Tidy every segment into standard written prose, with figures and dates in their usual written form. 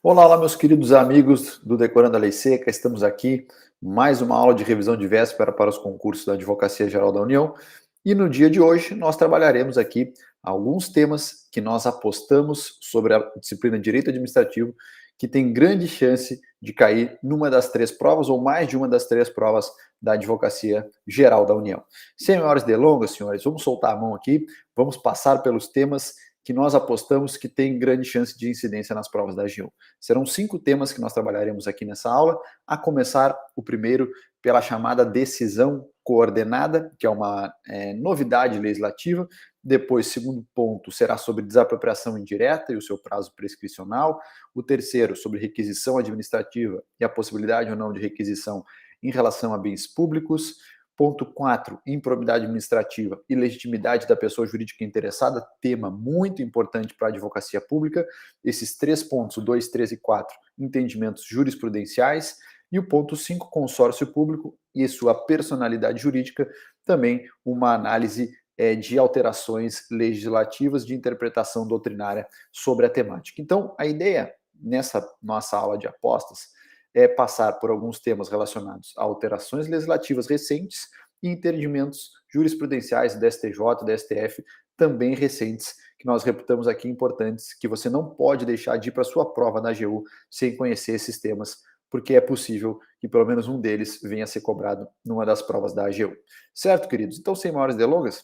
Olá, olá, meus queridos amigos do Decorando a Lei Seca. Estamos aqui, mais uma aula de revisão de véspera para os concursos da Advocacia Geral da União. E no dia de hoje nós trabalharemos aqui alguns temas que nós apostamos sobre a disciplina de Direito Administrativo, que tem grande chance de cair numa das três provas ou mais de uma das três provas da Advocacia Geral da União. Sem maiores delongas, senhores, vamos soltar a mão aqui, vamos passar pelos temas que nós apostamos que tem grande chance de incidência nas provas da AGU. Serão 5 temas que nós trabalharemos aqui nessa aula, a começar o primeiro pela chamada decisão coordenada, que é uma novidade legislativa. Depois, segundo ponto, será sobre desapropriação indireta e o seu prazo prescricional. O terceiro, sobre requisição administrativa e a possibilidade ou não de requisição em relação a bens públicos. Ponto 4, improbidade administrativa e legitimidade da pessoa jurídica interessada, tema muito importante para a advocacia pública. Esses 3 pontos, o 2, 3 e 4, entendimentos jurisprudenciais. E o ponto 5, consórcio público e sua personalidade jurídica, também uma análise de alterações legislativas de interpretação doutrinária sobre a temática. Então, a ideia nessa nossa aula de apostas é passar por alguns temas relacionados a alterações legislativas recentes e entendimentos jurisprudenciais do STJ, do STF, também recentes, que nós reputamos aqui importantes, que você não pode deixar de ir para a sua prova na AGU sem conhecer esses temas, porque é possível que pelo menos um deles venha a ser cobrado numa das provas da AGU. Certo, queridos? Então, sem maiores delongas,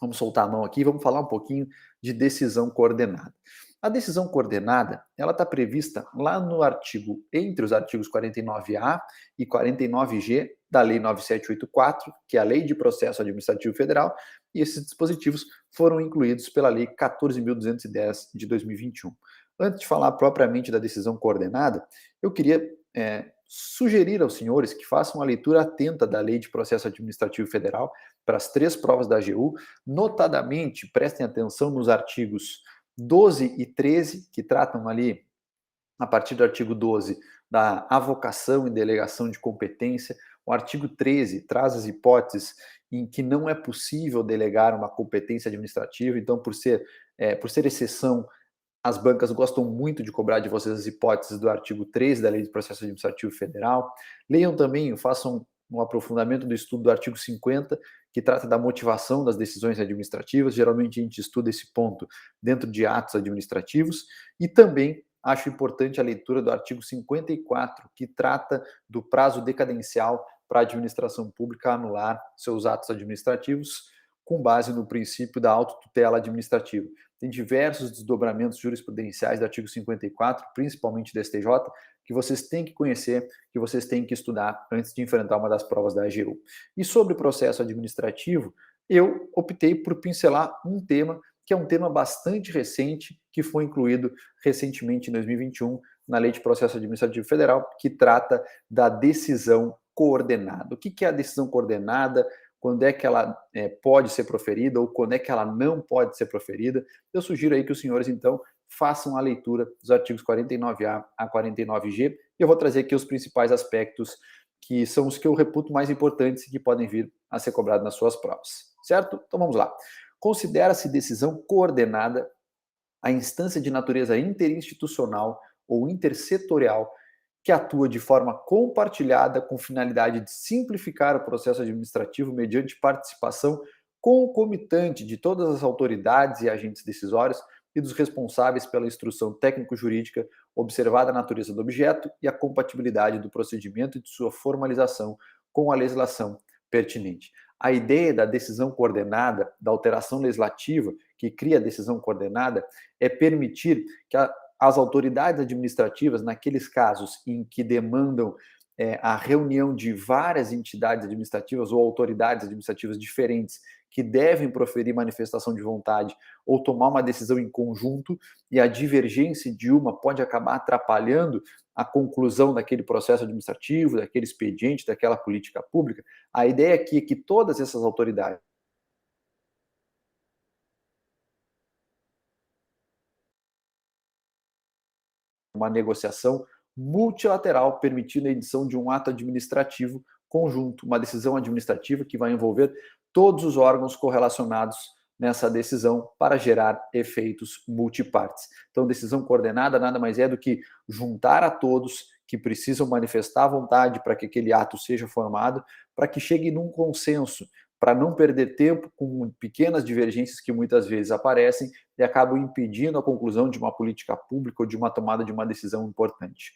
vamos soltar a mão aqui e vamos falar um pouquinho de decisão coordenada. A decisão coordenada, ela está prevista lá no artigo, entre os artigos 49A e 49G da Lei 9784, que é a Lei de Processo Administrativo Federal, e esses dispositivos foram incluídos pela Lei 14.210 de 2021. Antes de falar propriamente da decisão coordenada, eu queria sugerir aos senhores que façam uma leitura atenta da Lei de Processo Administrativo Federal para as 3 provas da AGU, notadamente, prestem atenção nos artigos 12 e 13, que tratam ali, a partir do artigo 12, da avocação e delegação de competência. O artigo 13 traz as hipóteses em que não é possível delegar uma competência administrativa, então, por ser exceção, as bancas gostam muito de cobrar de vocês as hipóteses do artigo 13 da Lei de Processo Administrativo Federal. Leiam também, façam um aprofundamento do estudo do artigo 50, que trata da motivação das decisões administrativas. Geralmente a gente estuda esse ponto dentro de atos administrativos. E também acho importante a leitura do artigo 54, que trata do prazo decadencial para a administração pública anular seus atos administrativos, com base no princípio da autotutela administrativa. Tem diversos desdobramentos jurisprudenciais do artigo 54, principalmente do STJ, que vocês têm que conhecer, que vocês têm que estudar antes de enfrentar uma das provas da AGU. E sobre o processo administrativo, eu optei por pincelar um tema que é um tema bastante recente, que foi incluído recentemente em 2021 na Lei de Processo Administrativo Federal, que trata da decisão coordenada. O que é a decisão coordenada? Quando é que ela pode ser proferida ou quando é que ela não pode ser proferida? Eu sugiro aí que os senhores, então, façam a leitura dos artigos 49A a 49G. E eu vou trazer aqui os principais aspectos que são os que eu reputo mais importantes e que podem vir a ser cobrados nas suas provas. Certo? Então vamos lá. Considera-se decisão coordenada a instância de natureza interinstitucional ou intersetorial que atua de forma compartilhada com finalidade de simplificar o processo administrativo mediante participação concomitante de todas as autoridades e agentes decisórios e dos responsáveis pela instrução técnico-jurídica, observada a natureza do objeto e a compatibilidade do procedimento e de sua formalização com a legislação pertinente. A ideia da decisão coordenada, da alteração legislativa que cria a decisão coordenada, é permitir que as autoridades administrativas, naqueles casos em que demandam a reunião de várias entidades administrativas ou autoridades administrativas diferentes que devem proferir manifestação de vontade ou tomar uma decisão em conjunto, e a divergência de uma pode acabar atrapalhando a conclusão daquele processo administrativo, daquele expediente, daquela política pública. A ideia aqui é que todas essas autoridades uma negociação multilateral, permitindo a edição de um ato administrativo conjunto, uma decisão administrativa que vai envolver todos os órgãos correlacionados nessa decisão para gerar efeitos multipartes. Então, decisão coordenada nada mais é do que juntar a todos que precisam manifestar a vontade para que aquele ato seja formado, para que chegue num consenso, para não perder tempo com pequenas divergências que muitas vezes aparecem e acabam impedindo a conclusão de uma política pública ou de uma tomada de uma decisão importante.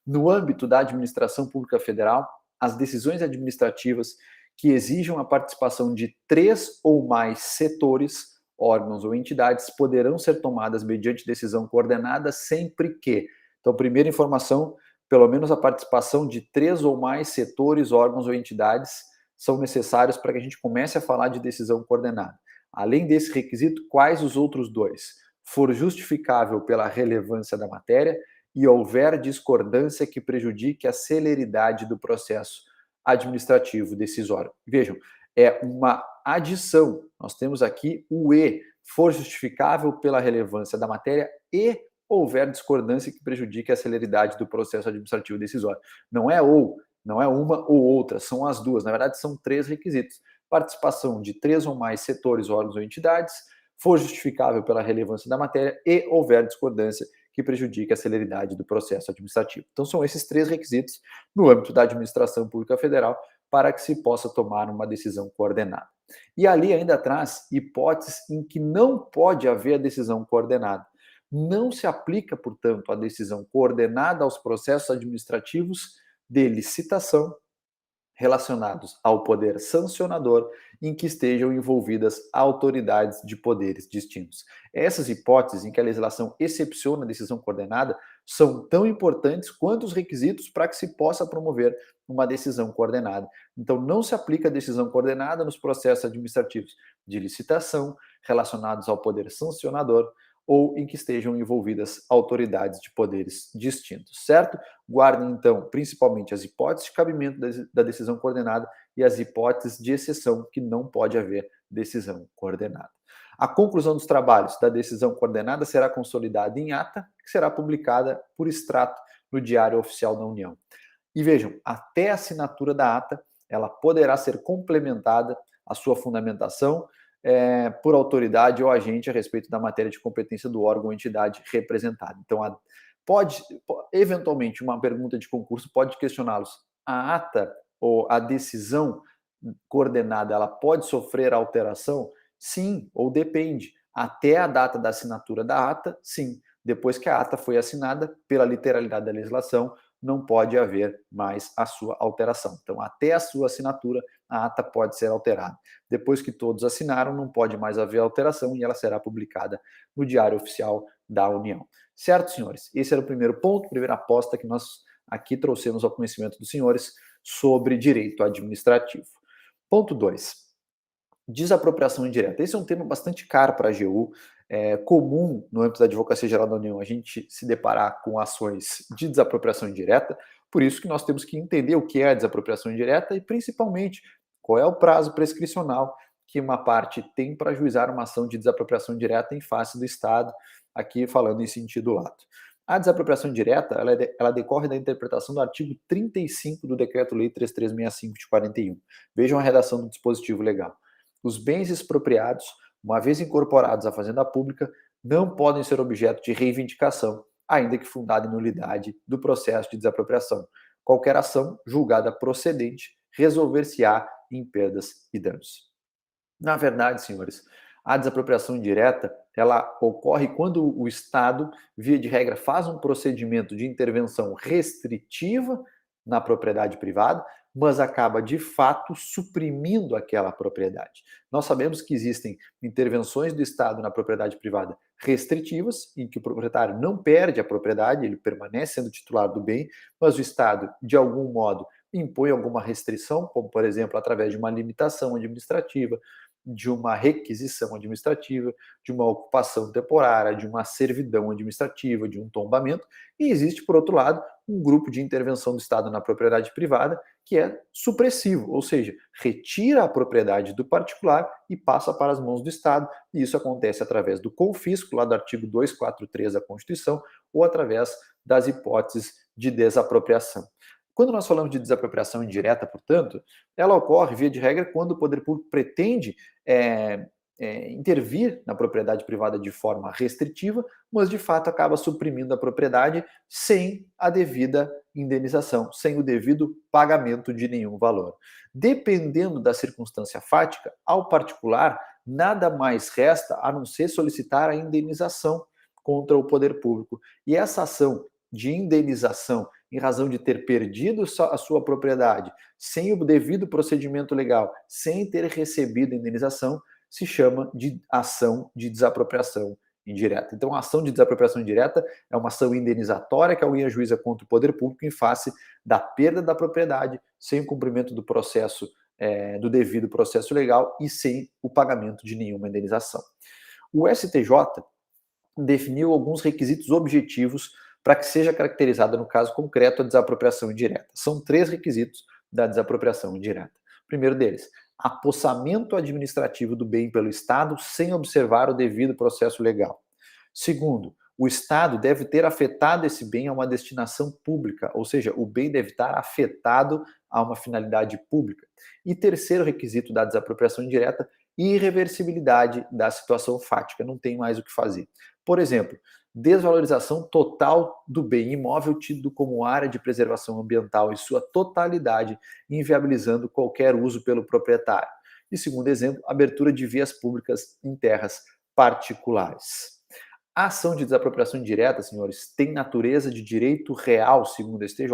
No âmbito da administração pública federal, as decisões administrativas que exijam a participação de 3 ou mais setores, órgãos ou entidades poderão ser tomadas mediante decisão coordenada sempre que. Então, primeira informação, pelo menos a participação de 3 ou mais setores, órgãos ou entidades são necessários para que a gente comece a falar de decisão coordenada. Além desse requisito, quais os outros dois? For justificável pela relevância da matéria e houver discordância que prejudique a celeridade do processo administrativo decisório. Vejam, é uma adição. Nós temos aqui o e, for justificável pela relevância da matéria e houver discordância que prejudique a celeridade do processo administrativo decisório. Não é ou, não é uma ou outra, são as duas. Na verdade, são 3 requisitos. Participação de 3 ou mais setores, órgãos ou entidades, for justificável pela relevância da matéria e houver discordância que prejudique a celeridade do processo administrativo. Então, são esses 3 requisitos no âmbito da administração pública federal para que se possa tomar uma decisão coordenada. E ali ainda traz hipóteses em que não pode haver a decisão coordenada. Não se aplica, portanto, a decisão coordenada aos processos administrativos de licitação relacionados ao poder sancionador em que estejam envolvidas autoridades de poderes distintos. Essas hipóteses em que a legislação excepciona a decisão coordenada são tão importantes quanto os requisitos para que se possa promover uma decisão coordenada. Então, não se aplica a decisão coordenada nos processos administrativos de licitação relacionados ao poder sancionador ou em que estejam envolvidas autoridades de poderes distintos, certo? Guardem, então, principalmente as hipóteses de cabimento da decisão coordenada e as hipóteses de exceção que não pode haver decisão coordenada. A conclusão dos trabalhos da decisão coordenada será consolidada em ata, que será publicada por extrato no Diário Oficial da União. E vejam, até a assinatura da ata, ela poderá ser complementada a sua fundamentação por autoridade ou agente a respeito da matéria de competência do órgão ou entidade representada. Então, eventualmente, uma pergunta de concurso pode questioná-los. A ata ou a decisão coordenada, ela pode sofrer alteração? Sim, ou depende. Até a data da assinatura da ata, sim. Depois que a ata foi assinada, pela literalidade da legislação, não pode haver mais a sua alteração. Então, até a sua assinatura, a ata pode ser alterada. Depois que todos assinaram, não pode mais haver alteração e ela será publicada no Diário Oficial da União. Certo, senhores? Esse era o primeiro ponto, primeira aposta que nós aqui trouxemos ao conhecimento dos senhores sobre direito administrativo. Ponto 2. Desapropriação indireta. Esse é um tema bastante caro para a AGU. É comum no âmbito da Advocacia Geral da União a gente se deparar com ações de desapropriação indireta, por isso que nós temos que entender o que é a desapropriação indireta e, principalmente, qual é o prazo prescricional que uma parte tem para ajuizar uma ação de desapropriação indireta em face do Estado, aqui falando em sentido lato. A desapropriação indireta, ela decorre da interpretação do artigo 35 do Decreto-Lei 3365 de 41. Vejam a redação do dispositivo legal. Os bens expropriados, uma vez incorporados à fazenda pública, não podem ser objeto de reivindicação, ainda que fundada em nulidade do processo de desapropriação. Qualquer ação julgada procedente resolver-se-á em perdas e danos. Na verdade, senhores, a desapropriação indireta, ela ocorre quando o Estado, via de regra, faz um procedimento de intervenção restritiva na propriedade privada, mas acaba de fato suprimindo aquela propriedade. Nós sabemos que existem intervenções do Estado na propriedade privada restritivas, em que o proprietário não perde a propriedade, ele permanece sendo titular do bem, mas o Estado, de algum modo, impõe alguma restrição, como, por exemplo, através de uma limitação administrativa, de uma requisição administrativa, de uma ocupação temporária, de uma servidão administrativa, de um tombamento, e existe, por outro lado, um grupo de intervenção do Estado na propriedade privada que é supressivo, ou seja, retira a propriedade do particular e passa para as mãos do Estado, e isso acontece através do confisco, lá do artigo 243 da Constituição, ou através das hipóteses de desapropriação. Quando nós falamos de desapropriação indireta, portanto, ela ocorre, via de regra, quando o poder público pretende intervir na propriedade privada de forma restritiva, mas de fato acaba suprimindo a propriedade sem a devida indenização, sem o devido pagamento de nenhum valor. Dependendo da circunstância fática, ao particular, nada mais resta a não ser solicitar a indenização contra o poder público. E essa ação de indenização em razão de ter perdido a sua propriedade, sem o devido procedimento legal, sem ter recebido a indenização, se chama de ação de desapropriação indireta. Então, a ação de desapropriação indireta é uma ação indenizatória que alguém ajuiza contra o poder público em face da perda da propriedade, sem o cumprimento do processo, do devido processo legal e sem o pagamento de nenhuma indenização. O STJ definiu alguns requisitos objetivos para que seja caracterizada, no caso concreto, a desapropriação indireta. São 3 requisitos da desapropriação indireta. O primeiro deles, apossamento administrativo do bem pelo Estado sem observar o devido processo legal. Segundo, o Estado deve ter afetado esse bem a uma destinação pública, ou seja, o bem deve estar afetado a uma finalidade pública. E terceiro requisito da desapropriação indireta, irreversibilidade da situação fática, não tem mais o que fazer. Por exemplo, desvalorização total do bem imóvel tido como área de preservação ambiental em sua totalidade, inviabilizando qualquer uso pelo proprietário. E segundo exemplo, abertura de vias públicas em terras particulares. A ação de desapropriação indireta, senhores, tem natureza de direito real, segundo o STJ,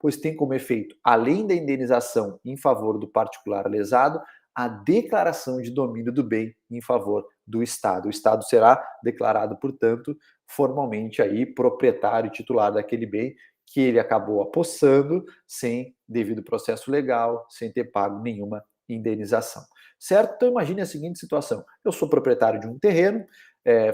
pois tem como efeito, além da indenização em favor do particular lesado, a declaração de domínio do bem em favor do Estado. O Estado será declarado, portanto, formalmente aí proprietário e titular daquele bem que ele acabou apossando sem devido processo legal, sem ter pago nenhuma indenização. Certo? Então imagine a seguinte situação: eu sou proprietário de um terreno,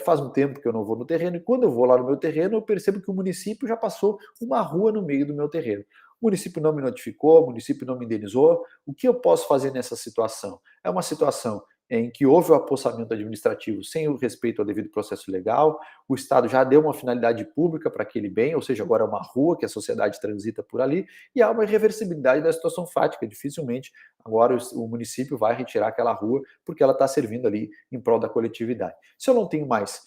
faz um tempo que eu não vou no terreno, e quando eu vou lá no meu terreno, eu percebo que o município já passou uma rua no meio do meu terreno. O município não me notificou, o município não me indenizou. O que eu posso fazer nessa situação? É uma situação em que houve o apossamento administrativo sem o respeito ao devido processo legal, o Estado já deu uma finalidade pública para aquele bem, ou seja, agora é uma rua que a sociedade transita por ali, e há uma irreversibilidade da situação fática. Dificilmente agora o município vai retirar aquela rua porque ela está servindo ali em prol da coletividade. Se eu não tenho mais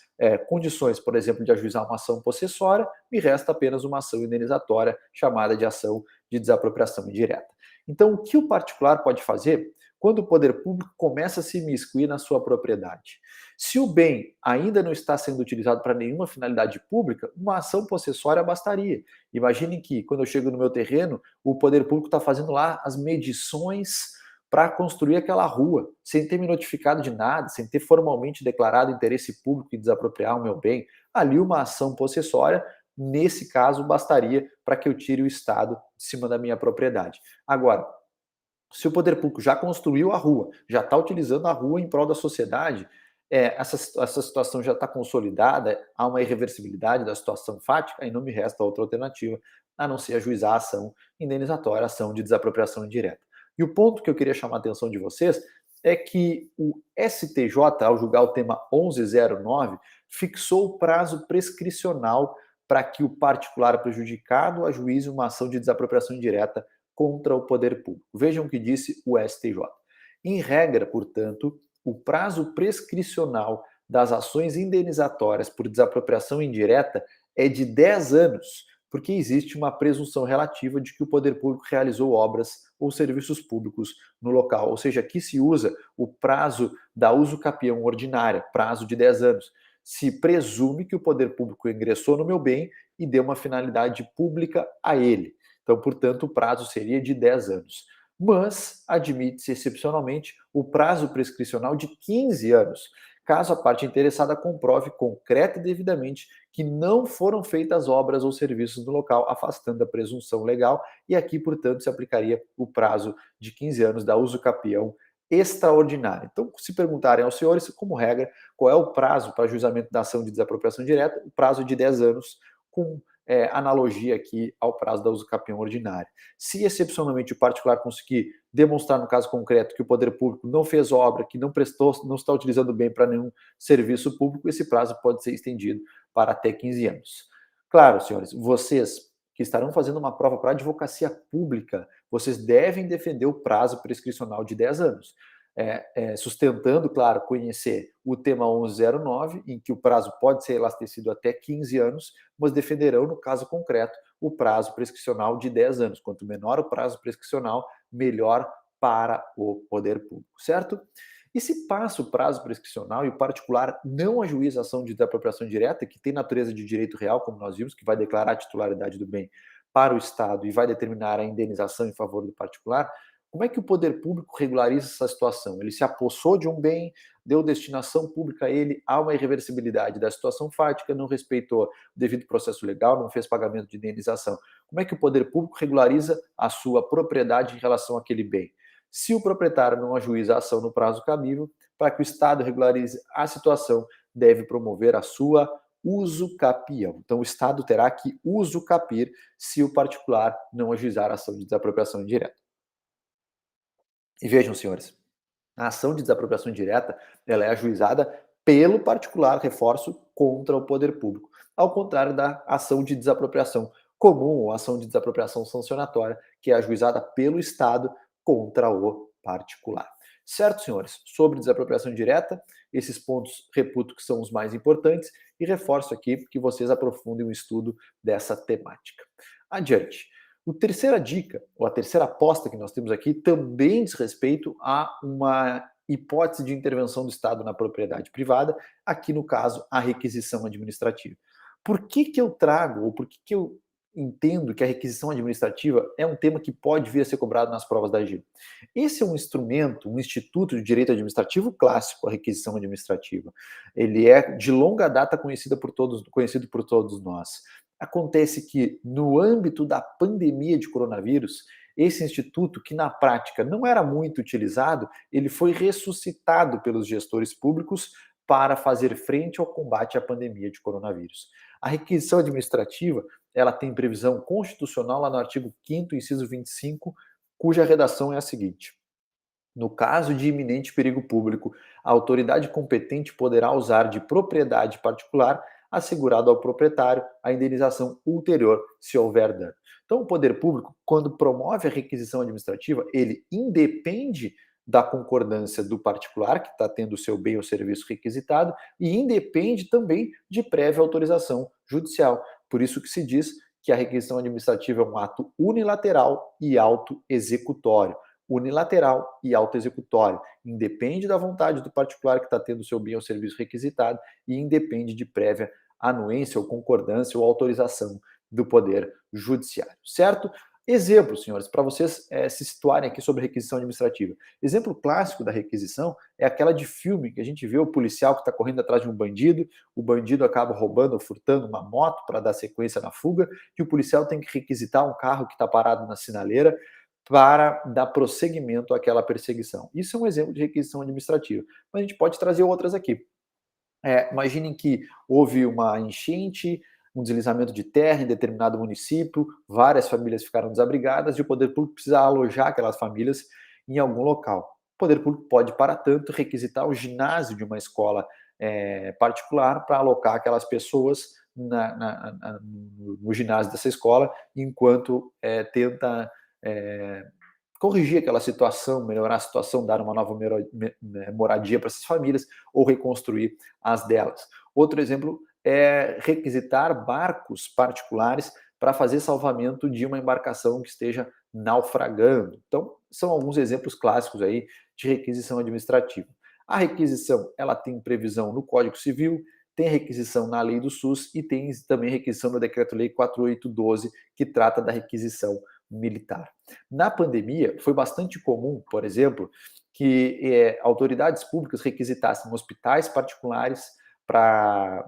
condições, por exemplo, de ajuizar uma ação possessória, me resta apenas uma ação indenizatória chamada de ação de desapropriação indireta. Então, o que o particular pode fazer quando o poder público começa a se imiscuir na sua propriedade? Se o bem ainda não está sendo utilizado para nenhuma finalidade pública, uma ação possessória bastaria. Imaginem que, quando eu chego no meu terreno, o poder público está fazendo lá as medições para construir aquela rua, sem ter me notificado de nada, sem ter formalmente declarado interesse público em desapropriar o meu bem. Ali uma ação possessória, nesse caso, bastaria para que eu tire o Estado de cima da minha propriedade. Agora, se o poder público já construiu a rua, já está utilizando a rua em prol da sociedade, essa situação já está consolidada, há uma irreversibilidade da situação fática, e não me resta outra alternativa a não ser ajuizar a ação indenizatória, a ação de desapropriação indireta. E o ponto que eu queria chamar a atenção de vocês é que o STJ, ao julgar o tema 1109, fixou o prazo prescricional para que o particular prejudicado ajuize uma ação de desapropriação indireta contra o poder público. Vejam o que disse o STJ. Em regra, portanto, o prazo prescricional das ações indenizatórias por desapropriação indireta é de 10 anos, porque existe uma presunção relativa de que o poder público realizou obras ou serviços públicos no local, ou seja, aqui se usa o prazo da uso capião ordinária, prazo de 10 anos. Se presume que o poder público ingressou no meu bem e deu uma finalidade pública a ele. Então, portanto, o prazo seria de 10 anos. Mas admite-se excepcionalmente o prazo prescricional de 15 anos, caso a parte interessada comprove concreta e devidamente que não foram feitas obras ou serviços no local, afastando a presunção legal, e aqui, portanto, se aplicaria o prazo de 15 anos da uso capião extraordinária. Então, se perguntarem aos senhores, como regra, qual é o prazo para juizamento da ação de desapropriação direta, o prazo de 10 anos, com analogia aqui ao prazo da uso capião ordinária. Se excepcionalmente o particular conseguir demonstrar no caso concreto que o poder público não fez obra, que não prestou, não está utilizando bem para nenhum serviço público, esse prazo pode ser estendido para até 15 anos. Claro, senhores, vocês que estarão fazendo uma prova para a advocacia pública, vocês devem defender o prazo prescricional de 10 anos. sustentando, claro, conhecer o tema 1109, em que o prazo pode ser elastecido até 15 anos, mas defenderão, no caso concreto, o prazo prescricional de 10 anos. Quanto menor o prazo prescricional, melhor para o poder público, certo? E se passa o prazo prescricional e o particular não ajuiza a ação de desapropriação direta, que tem natureza de direito real, como nós vimos, que vai declarar a titularidade do bem para o Estado e vai determinar a indenização em favor do particular, como é que o poder público regulariza essa situação? Ele se apossou de um bem, deu destinação pública a ele, há uma irreversibilidade da situação fática, não respeitou o devido processo legal, não fez pagamento de indenização. Como é que o poder público regulariza a sua propriedade em relação àquele bem? Se o proprietário não ajuiza a ação no prazo cabível, para que o Estado regularize a situação, deve promover a sua usucapião. Então, o Estado terá que usucapir se o particular não ajuizar a ação de desapropriação indireta. E vejam, senhores, a ação de desapropriação indireta ela é ajuizada pelo particular, reforço, contra o poder público, ao contrário da ação de desapropriação comum ou ação de desapropriação sancionatória, que é ajuizada pelo Estado contra o particular. Certo, senhores? Sobre desapropriação direta, esses pontos reputo que são os mais importantes e reforço aqui que vocês aprofundem o estudo dessa temática. Adiante. A terceira dica, ou a terceira aposta que nós temos aqui, também diz respeito a uma hipótese de intervenção do Estado na propriedade privada, aqui no caso, a requisição administrativa. Por que eu trago, ou por que eu entendo que a requisição administrativa é um tema que pode vir a ser cobrado nas provas da AGU? Esse é um instrumento, um instituto de direito administrativo clássico, a requisição administrativa. Ele é de longa data conhecido por todos nós. Acontece que, no âmbito da pandemia de coronavírus, esse instituto, que na prática não era muito utilizado, ele foi ressuscitado pelos gestores públicos para fazer frente ao combate à pandemia de coronavírus. A requisição administrativa, ela tem previsão constitucional lá no artigo 5º, inciso 25, cuja redação é a seguinte: no caso de iminente perigo público, a autoridade competente poderá usar de propriedade particular, assegurado ao proprietário a indenização ulterior, se houver dano. Então, o poder público, quando promove a requisição administrativa, ele independe da concordância do particular, que está tendo o seu bem ou serviço requisitado, e independe também de prévia autorização judicial. Por isso que se diz que a requisição administrativa é um ato unilateral e autoexecutório. Unilateral e autoexecutório. Independe da vontade do particular que está tendo o seu bem ou serviço requisitado e independe de prévia anuência ou concordância ou autorização do Poder Judiciário, certo? Exemplo, senhores, para vocês se situarem aqui sobre requisição administrativa. Exemplo clássico da requisição é aquela de filme que a gente vê o policial que está correndo atrás de um bandido, o bandido acaba roubando ou furtando uma moto para dar sequência na fuga, e o policial tem que requisitar um carro que está parado na sinaleira para dar prosseguimento àquela perseguição. Isso é um exemplo de requisição administrativa, mas a gente pode trazer outras aqui. Imaginem que houve uma enchente, um deslizamento de terra em determinado município, várias famílias ficaram desabrigadas e o poder público precisa alojar aquelas famílias em algum local. O poder público pode, para tanto, requisitar o ginásio de uma escola particular para alocar aquelas pessoas no ginásio dessa escola, enquanto tenta corrigir aquela situação, melhorar a situação, dar uma nova moradia para essas famílias ou reconstruir as delas. Outro exemplo é requisitar barcos particulares para fazer salvamento de uma embarcação que esteja naufragando. Então, são alguns exemplos clássicos aí de requisição administrativa. A requisição, ela tem previsão no Código Civil, tem requisição na Lei do SUS e tem também requisição no Decreto-Lei 4812, que trata da requisição militar. Na pandemia, foi bastante comum, por exemplo, que autoridades públicas requisitassem hospitais particulares para,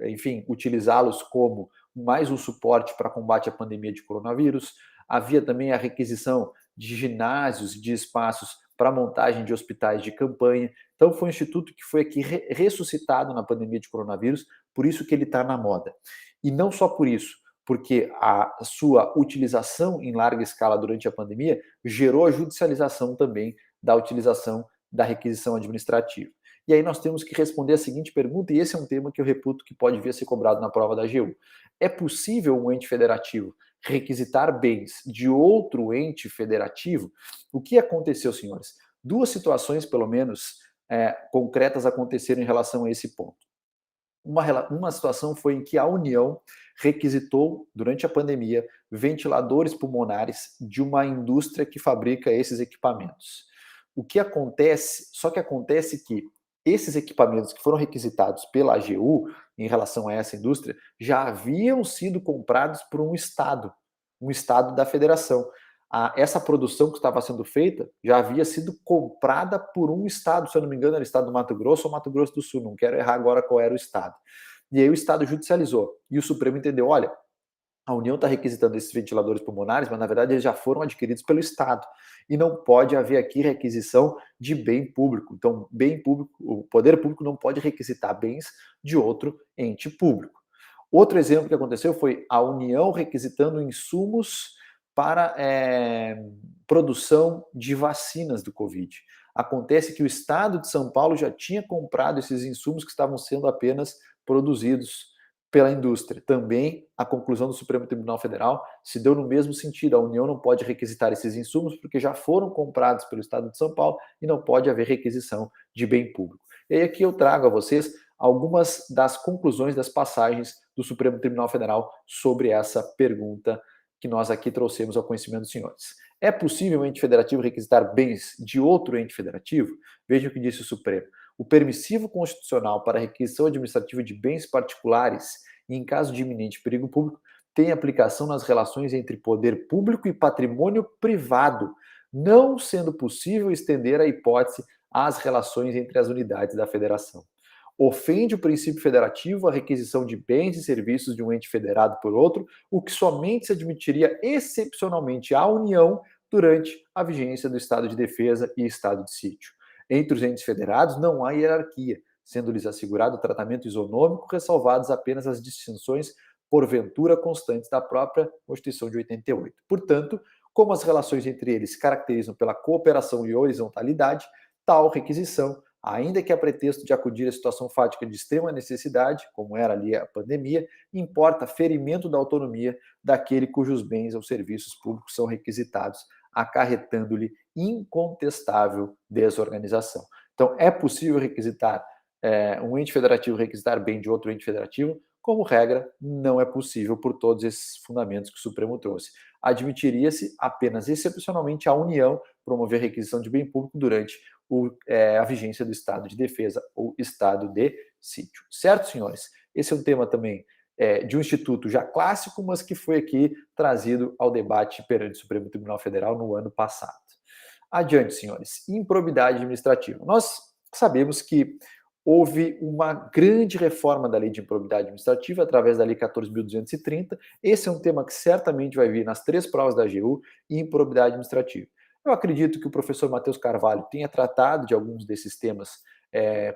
enfim, utilizá-los como mais um suporte para combate à pandemia de coronavírus. Havia também a requisição de ginásios e de espaços para montagem de hospitais de campanha. Então, foi um instituto que foi aqui ressuscitado na pandemia de coronavírus, por isso que ele está na moda. E não só por isso, porque a sua utilização em larga escala durante a pandemia gerou a judicialização também da utilização da requisição administrativa. E aí nós temos que responder a seguinte pergunta, e esse é um tema que eu reputo que pode vir a ser cobrado na prova da AGU. É possível um ente federativo requisitar bens de outro ente federativo? O que aconteceu, senhores? duas situações, pelo menos, concretas aconteceram em relação a esse ponto. Uma situação foi em que a União requisitou, durante a pandemia, ventiladores pulmonares de uma indústria que fabrica esses equipamentos. O que acontece, só que acontece que esses equipamentos que foram requisitados pela AGU em relação a essa indústria já haviam sido comprados por um estado da federação. Essa produção que estava sendo feita já havia sido comprada por um estado, se eu não me engano, era o estado do Mato Grosso ou Mato Grosso do Sul, não quero errar agora qual era o estado. E aí o estado judicializou, e o Supremo entendeu, olha, a União está requisitando esses ventiladores pulmonares, mas na verdade eles já foram adquiridos pelo Estado. E não pode haver aqui requisição de bem público. Então, bem público, o poder público não pode requisitar bens de outro ente público. Outro exemplo que aconteceu foi a União requisitando insumos para produção de vacinas do Covid. Acontece que o Estado de São Paulo já tinha comprado esses insumos que estavam sendo apenas produzidos pela indústria. Também a conclusão do Supremo Tribunal Federal se deu no mesmo sentido. A União não pode requisitar esses insumos porque já foram comprados pelo Estado de São Paulo e não pode haver requisição de bem público. E aí aqui eu trago a vocês algumas das conclusões das passagens do Supremo Tribunal Federal sobre essa pergunta que nós aqui trouxemos ao conhecimento dos senhores. É possível um ente federativo requisitar bens de outro ente federativo? Veja o que disse o Supremo. O permissivo constitucional para requisição administrativa de bens particulares e em caso de iminente perigo público tem aplicação nas relações entre poder público e patrimônio privado, não sendo possível estender a hipótese às relações entre as unidades da federação. Ofende o princípio federativo a requisição de bens e serviços de um ente federado por outro, o que somente se admitiria excepcionalmente à União durante a vigência do estado de defesa e estado de sítio. Entre os entes federados não há hierarquia, sendo-lhes assegurado tratamento isonômico, ressalvadas apenas as distinções porventura constantes da própria Constituição de 88. Portanto, como as relações entre eles se caracterizam pela cooperação e horizontalidade, tal requisição, ainda que a pretexto de acudir à situação fática de extrema necessidade, como era ali a pandemia, importa ferimento da autonomia daquele cujos bens ou serviços públicos são requisitados, acarretando-lhe incontestável desorganização. Então, é possível requisitar, um ente federativo requisitar bem de outro ente federativo? Como regra, não é possível por todos esses fundamentos que o Supremo trouxe. Admitiria-se apenas excepcionalmente a União promover requisição de bem público durante a vigência do estado de defesa ou estado de sítio. Certo, senhores? Esse é um tema também de um instituto já clássico, mas que foi aqui trazido ao debate perante o Supremo Tribunal Federal no ano passado. Adiante, senhores. Improbidade administrativa. Nós sabemos que houve uma grande reforma da lei de improbidade administrativa através da lei 14.230. Esse é um tema que certamente vai vir nas 3 provas da AGU e improbidade administrativa. Eu acredito que o professor Matheus Carvalho tenha tratado de alguns desses temas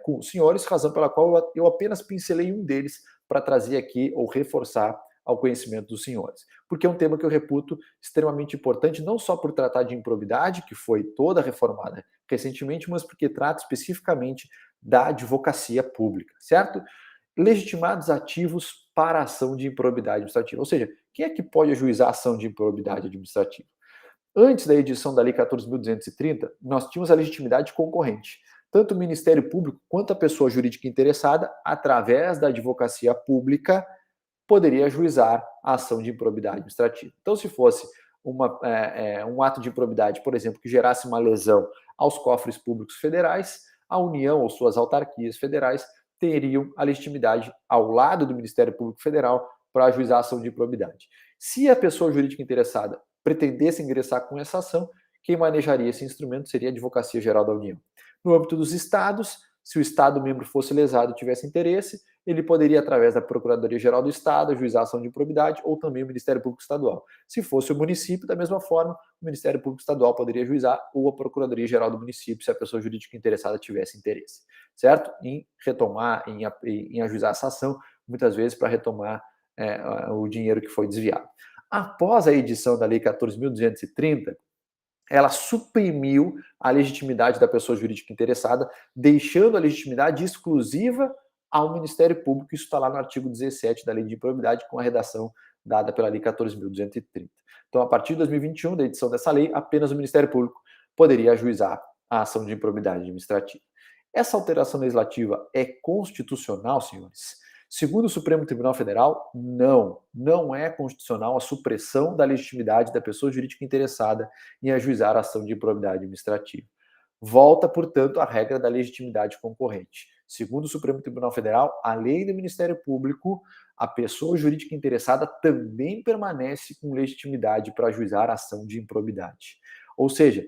com os senhores, razão pela qual eu apenas pincelei um deles para trazer aqui ou reforçar ao conhecimento dos senhores. Porque é um tema que eu reputo extremamente importante, não só por tratar de improbidade, que foi toda reformada recentemente, mas porque trata especificamente da advocacia pública, certo? Legitimados ativos para a ação de improbidade administrativa. Ou seja, quem é que pode ajuizar a ação de improbidade administrativa? Antes da edição da Lei 14.230, nós tínhamos a legitimidade concorrente. Tanto o Ministério Público quanto a pessoa jurídica interessada, através da advocacia pública, poderia ajuizar a ação de improbidade administrativa. Então, se fosse um ato de improbidade, por exemplo, que gerasse uma lesão aos cofres públicos federais, a União ou suas autarquias federais teriam a legitimidade ao lado do Ministério Público Federal para ajuizar a ação de improbidade. Se a pessoa jurídica interessada pretendesse ingressar com essa ação, quem manejaria esse instrumento seria a Advocacia Geral da União. No âmbito dos estados, se o estado membro fosse lesado e tivesse interesse, ele poderia, através da Procuradoria-Geral do Estado, ajuizar a ação de improbidade ou também o Ministério Público Estadual. Se fosse o município, da mesma forma, o Ministério Público Estadual poderia ajuizar ou a Procuradoria-Geral do município, se a pessoa jurídica interessada tivesse interesse, certo? Em retomar, em ajuizar essa ação, muitas vezes para retomar o dinheiro que foi desviado. Após a edição da Lei 14.230, ela suprimiu a legitimidade da pessoa jurídica interessada, deixando a legitimidade exclusiva ao Ministério Público. Isso está lá no artigo 17 da Lei de Improbidade, com a redação dada pela Lei 14.230. Então, a partir de 2021, da edição dessa lei, apenas o Ministério Público poderia ajuizar a ação de improbidade administrativa. Essa alteração legislativa é constitucional, senhores? Segundo o Supremo Tribunal Federal, não é constitucional a supressão da legitimidade da pessoa jurídica interessada em ajuizar a ação de improbidade administrativa. Volta, portanto, à regra da legitimidade concorrente. Segundo o Supremo Tribunal Federal, além do Ministério Público, a pessoa jurídica interessada também permanece com legitimidade para ajuizar a ação de improbidade. Ou seja,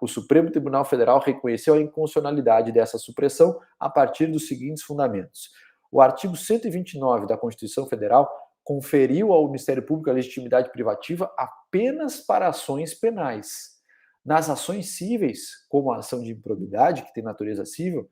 o Supremo Tribunal Federal reconheceu a inconstitucionalidade dessa supressão a partir dos seguintes fundamentos. O artigo 129 da Constituição Federal conferiu ao Ministério Público a legitimidade privativa apenas para ações penais. Nas ações cíveis, como a ação de improbidade, que tem natureza cível,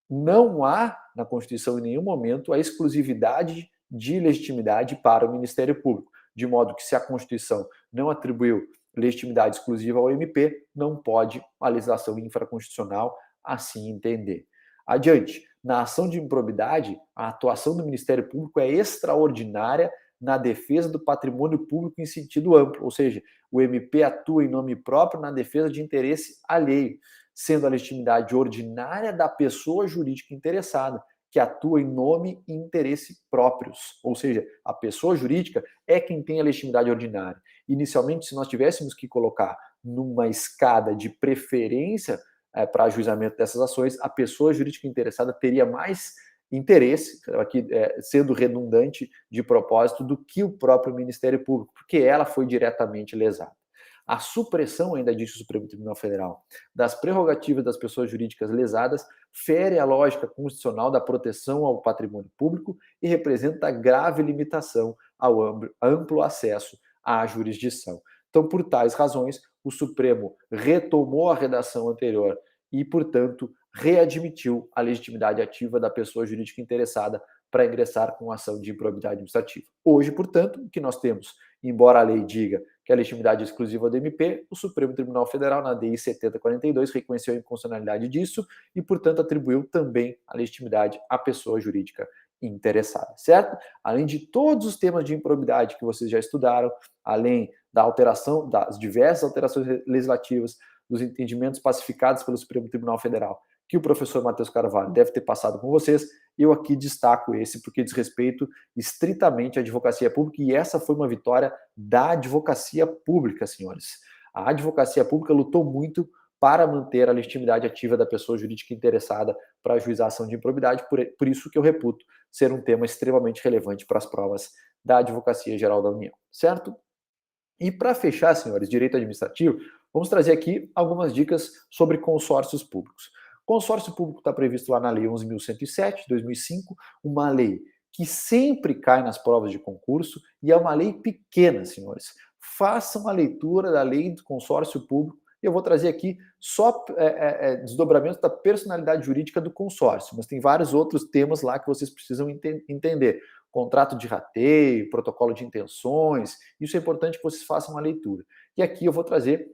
não há na Constituição em nenhum momento a exclusividade de legitimidade para o Ministério Público, de modo que se a Constituição não atribuiu legitimidade exclusiva ao MP, não pode a legislação infraconstitucional assim entender. Adiante, na ação de improbidade, a atuação do Ministério Público é extraordinária na defesa do patrimônio público em sentido amplo, ou seja, o MP atua em nome próprio na defesa de interesse alheio, sendo a legitimidade ordinária da pessoa jurídica interessada, que atua em nome e interesse próprios, ou seja, a pessoa jurídica é quem tem a legitimidade ordinária. Inicialmente, se nós tivéssemos que colocar numa escada de preferência para ajuizamento dessas ações, a pessoa jurídica interessada teria mais interesse, aqui sendo redundante de propósito, do que o próprio Ministério Público, porque ela foi diretamente lesada. A supressão, ainda disse o Supremo Tribunal Federal, das prerrogativas das pessoas jurídicas lesadas fere a lógica constitucional da proteção ao patrimônio público e representa grave limitação ao amplo acesso à jurisdição. Então, por tais razões, o Supremo retomou a redação anterior e, portanto, readmitiu a legitimidade ativa da pessoa jurídica interessada para ingressar com ação de improbidade administrativa. Hoje, portanto, o que nós temos, embora a lei diga que a legitimidade é exclusiva do MP, o Supremo Tribunal Federal, na DI 7042, reconheceu a inconstitucionalidade disso e, portanto, atribuiu também a legitimidade à pessoa jurídica interessada, certo? Além de todos os temas de improbidade que vocês já estudaram, além da alteração, das diversas alterações legislativas, dos entendimentos pacificados pelo Supremo Tribunal Federal, que o professor Matheus Carvalho deve ter passado com vocês, eu aqui destaco esse porque diz respeito estritamente à advocacia pública, e essa foi uma vitória da advocacia pública, senhores. A advocacia pública lutou muito para manter a legitimidade ativa da pessoa jurídica interessada para ajuizar a ação de improbidade, por isso que eu reputo ser um tema extremamente relevante para as provas da Advocacia Geral da União, certo? E para fechar, senhores, direito administrativo, vamos trazer aqui algumas dicas sobre consórcios públicos. Consórcio público está previsto lá na Lei 11.107, de 2005, uma lei que sempre cai nas provas de concurso e é uma lei pequena, senhores. Façam a leitura da lei do consórcio público. Eu vou trazer aqui só desdobramento da personalidade jurídica do consórcio, mas tem vários outros temas lá que vocês precisam entender. Contrato de rateio, protocolo de intenções, isso é importante que vocês façam a leitura. E aqui eu vou trazer,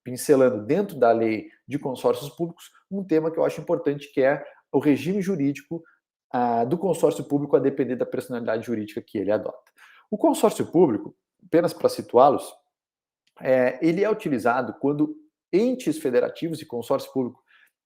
pincelando dentro da lei de consórcios públicos, um tema que eu acho importante, que é o regime jurídico do consórcio público a depender da personalidade jurídica que ele adota. O consórcio público, apenas para situá-los, ele é utilizado quando entes federativos, e consórcio público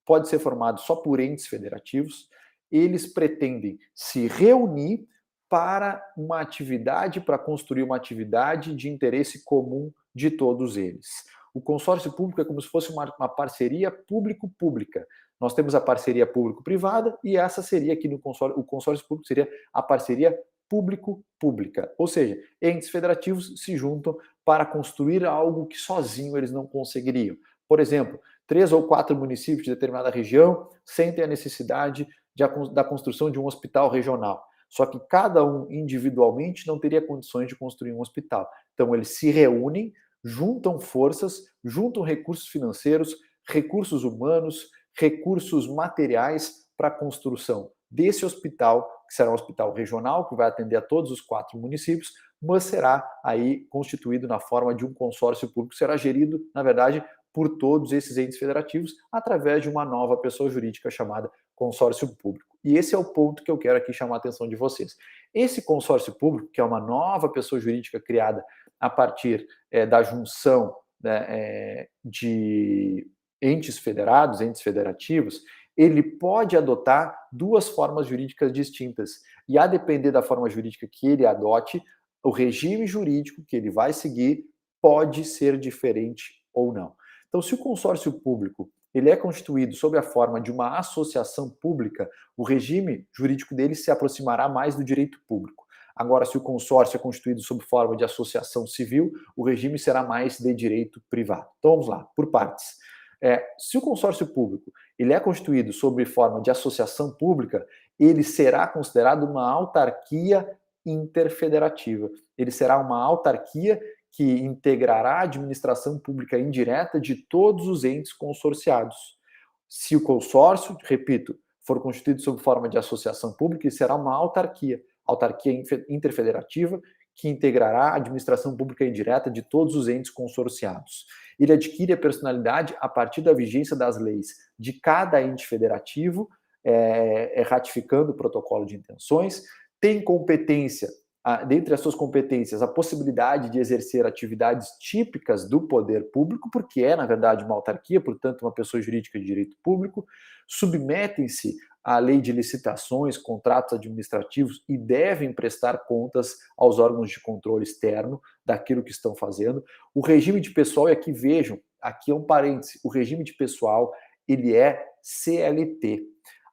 pode ser formado só por entes federativos, eles pretendem se reunir para uma atividade, para construir uma atividade de interesse comum de todos eles. O consórcio público é como se fosse uma parceria público-pública. Nós temos a parceria público-privada e essa seria aqui no consórcio, o consórcio público seria a parceria público-pública. Ou seja, entes federativos se juntam para construir algo que sozinho eles não conseguiriam. Por exemplo, 3 ou 4 municípios de determinada região sentem a necessidade da construção de um hospital regional. Só que cada um individualmente não teria condições de construir um hospital. Então eles se reúnem, juntam forças, juntam recursos financeiros, recursos humanos, recursos materiais para a construção desse hospital, que será um hospital regional, que vai atender a todos os 4 municípios, mas será aí constituído na forma de um consórcio público, será gerido, na verdade, por todos esses entes federativos, através de uma nova pessoa jurídica chamada consórcio público. E esse é o ponto que eu quero aqui chamar a atenção de vocês. Esse consórcio público, que é uma nova pessoa jurídica criada a partir da junção, né, de entes federados, entes federativos, ele pode adotar duas formas jurídicas distintas. E a depender da forma jurídica que ele adote, o regime jurídico que ele vai seguir pode ser diferente ou não. Então, se o consórcio público ele é constituído sob a forma de uma associação pública, o regime jurídico dele se aproximará mais do direito público. Agora, se o consórcio é constituído sob forma de associação civil, o regime será mais de direito privado. Então, vamos lá, por partes. Se o consórcio público ele é constituído sob forma de associação pública, ele será considerado uma autarquia interfederativa. Ele será uma autarquia que integrará a administração pública indireta de todos os entes consorciados. Se o consórcio, repito, for constituído sob forma de associação pública, ele será uma autarquia interfederativa que integrará a administração pública indireta de todos os entes consorciados. Ele adquire a personalidade a partir da vigência das leis de cada ente federativo, ratificando o protocolo de intenções, tem competência, dentre as suas competências, a possibilidade de exercer atividades típicas do poder público, porque é, na verdade, uma autarquia, portanto, uma pessoa jurídica de direito público, submetem-se à lei de licitações, contratos administrativos e devem prestar contas aos órgãos de controle externo daquilo que estão fazendo. O regime de pessoal, e aqui vejam, aqui é um parêntese, o regime de pessoal, ele é CLT.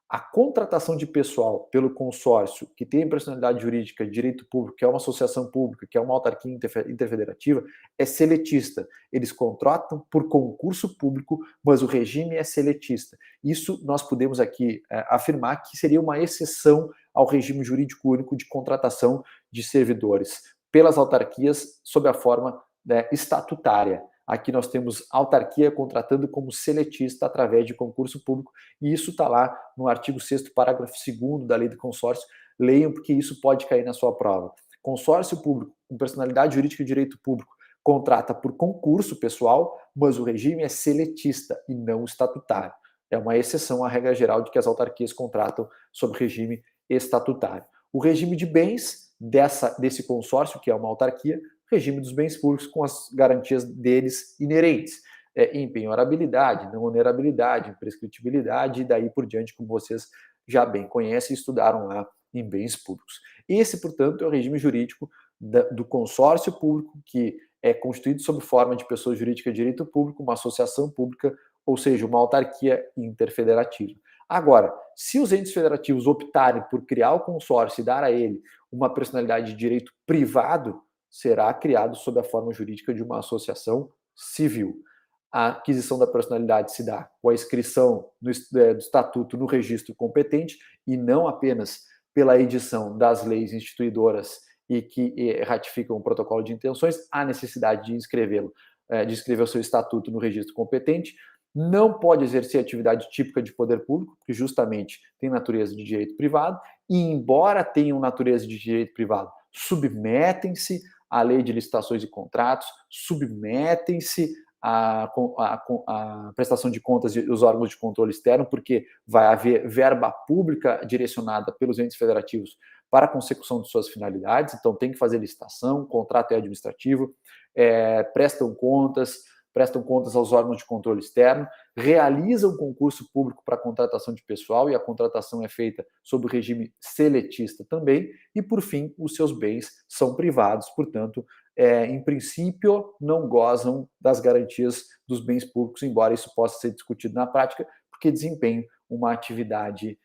A contratação de pessoal pelo consórcio, que tem personalidade jurídica de direito público, que é uma associação pública, que é uma autarquia interfederativa, é seletista. Eles contratam por concurso público, mas o regime é seletista. Isso nós podemos aqui afirmar que seria uma exceção ao regime jurídico único de contratação de servidores pelas autarquias sob a forma estatutária. Aqui nós temos autarquia contratando como seletista através de concurso público, e isso está lá no artigo 6º, parágrafo 2º da lei do consórcio. Leiam, porque isso pode cair na sua prova. Consórcio público com personalidade jurídica de direito público contrata por concurso pessoal, mas o regime é seletista e não estatutário. É uma exceção à regra geral de que as autarquias contratam sob regime estatutário. O regime de bens desse consórcio, que é uma autarquia, regime dos bens públicos com as garantias deles inerentes. Empenhorabilidade, não onerabilidade, imprescritibilidade e daí por diante, como vocês já bem conhecem e estudaram lá em bens públicos. Esse, portanto, é o regime jurídico do consórcio público, que é constituído sob forma de pessoa jurídica de direito público, uma associação pública, ou seja, uma autarquia interfederativa. Agora, se os entes federativos optarem por criar o consórcio e dar a ele uma personalidade de direito privado, será criado sob a forma jurídica de uma associação civil. A aquisição da personalidade se dá com a inscrição do estatuto no registro competente e não apenas pela edição das leis instituidoras e que ratificam o protocolo de intenções, há necessidade de inscrevê-lo, de escrever o seu estatuto no registro competente. Não pode exercer atividade típica de poder público, que justamente tem natureza de direito privado, e embora tenham natureza de direito privado, submetem-se à lei de licitações e contratos, submetem-se à prestação de contas dos órgãos de controle externo, porque vai haver verba pública direcionada pelos entes federativos para a consecução de suas finalidades, então tem que fazer licitação, o contrato é administrativo, prestam contas aos órgãos de controle externo, realizam concurso público para contratação de pessoal, e a contratação é feita sob o regime seletista também, e, por fim, os seus bens são privados, portanto, em princípio, não gozam das garantias dos bens públicos, embora isso possa ser discutido na prática, porque desempenham uma atividade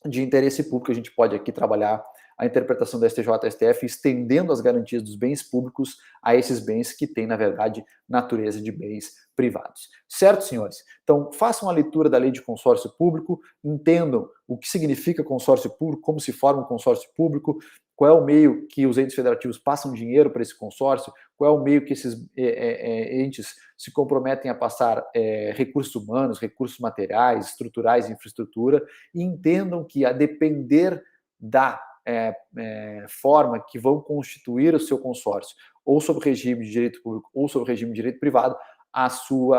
de interesse público. A gente pode aqui trabalhar a interpretação da STJ-STF estendendo as garantias dos bens públicos a esses bens que têm, na verdade, natureza de bens privados. Certo, senhores? Então, façam a leitura da lei de consórcio público, entendam o que significa consórcio público, como se forma um consórcio público, qual é o meio que os entes federativos passam dinheiro para esse consórcio, qual é o meio que esses entes se comprometem a passar recursos humanos, recursos materiais, estruturais, infraestrutura, e entendam que, a depender da forma que vão constituir o seu consórcio, ou sob regime de direito público ou sob regime de direito privado,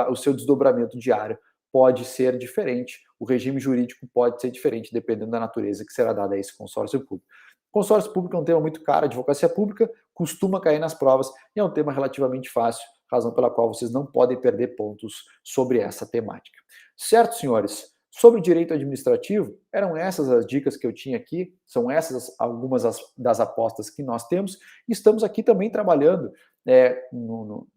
o seu desdobramento diário pode ser diferente, o regime jurídico pode ser diferente, dependendo da natureza que será dada a esse consórcio público. Consórcio público é um tema muito caro, a advocacia pública costuma cair nas provas e é um tema relativamente fácil, razão pela qual vocês não podem perder pontos sobre essa temática. Certo, senhores? Sobre direito administrativo, eram essas as dicas que eu tinha aqui, são essas algumas das apostas que nós temos. Estamos aqui também trabalhando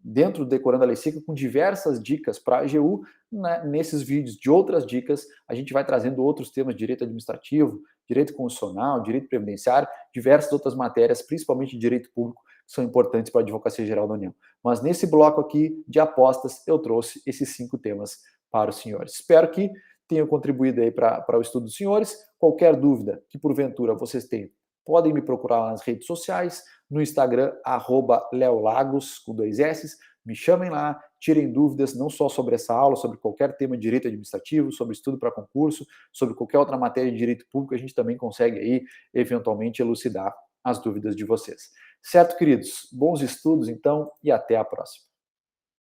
dentro do Decorando a Lei Seca com diversas dicas para a AGU. Né? Nesses vídeos de outras dicas, a gente vai trazendo outros temas de direito administrativo, direito constitucional, direito previdenciário, diversas outras matérias, principalmente de direito público, que são importantes para a Advocacia Geral da União. Mas nesse bloco aqui de apostas, eu trouxe esses 5 temas para os senhores. Espero que tenham contribuído aí para o estudo dos senhores. Qualquer dúvida que porventura vocês tenham, podem me procurar lá nas redes sociais, no Instagram, @leolagos, com 2 S. Me chamem lá, tirem dúvidas, não só sobre essa aula, sobre qualquer tema de direito administrativo, sobre estudo para concurso, sobre qualquer outra matéria de direito público, a gente também consegue aí, eventualmente, elucidar as dúvidas de vocês. Certo, queridos? Bons estudos, então, e até a próxima.